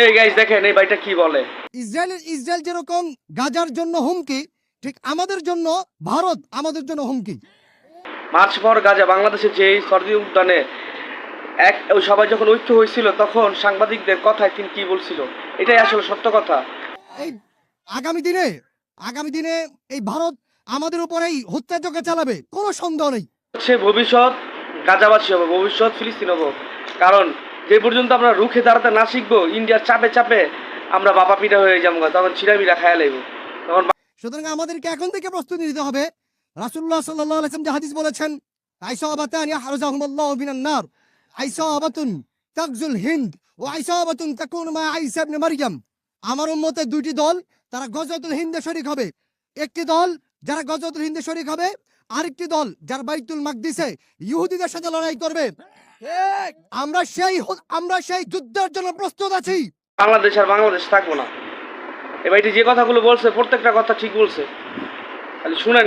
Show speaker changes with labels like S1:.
S1: এই গাইস দেখেন এই ভাইটা কি বলে।
S2: ইসরায়েল যেরকম গাজার জন্য হুমকি, ঠিক আমাদের জন্য ভারত আমাদের জন্য হুমকি।
S1: মার্চ ফর গাজা বাংলাদেশের যে শরীর উদ্যানে ওই সবাই যখন ঐক্য হয়েছিল তখন সাংবাদিকদের কথায় তিনি কি বলছিল, এটাই আসলে সত্য কথা।
S2: এই আগামী দিনে এই ভারত আমাদের উপরেই হত্যাযজ্ঞ চালাবে, কোনো সন্দেহ নেই।
S1: সে ভবিষ্যৎ গাজাবাসী হবে, ভবিষ্যৎ ফিলিস্তিন হবো। কারণ যে পর্যন্ত আমরা রুখে দাঁড়াতে না শিখবো, ইন্ডিয়ার চাপে চাপে আমরা বাবা পিঠা হয়ে যাবো, তখন ছিড়ামিরা খায়া লাগবো তখন।
S2: সুতরাং আমাদেরকে এখন থেকে প্রস্তুতি নিতে হবে। রাসূলুল্লাহ সাল্লাল্লাহু আলাইহি ওয়াসাল্লাম যে হাদিস বলেছেন, আইসাবাতান ইয়াহরুজাহুমুল্লাহু মিনান নার, আইসাবাতুন তাগজুল হিন্দ ওয়া আইসাবাতুন তাকুনু মা ঈসা ইবনে মারইয়াম। আমার উম্মতের দুইটি দল, তারা গজওয়াতুল হিন্দে শরীক হবে। একটি দল যারা গজওয়াতুল হিন্দে শরীক হবে, আরেকটি দল যারা বাইতুল মাকদিসে ইহুদিদের সাথে লড়াই করবে। আমরা সেই যুদ্ধের জন্য প্রস্তুত আছি।
S1: বাংলাদেশ থাকবো না। এবার যে কথাগুলো বলছে প্রত্যেকটা কথা ঠিক বলছে, খালি শুনেন।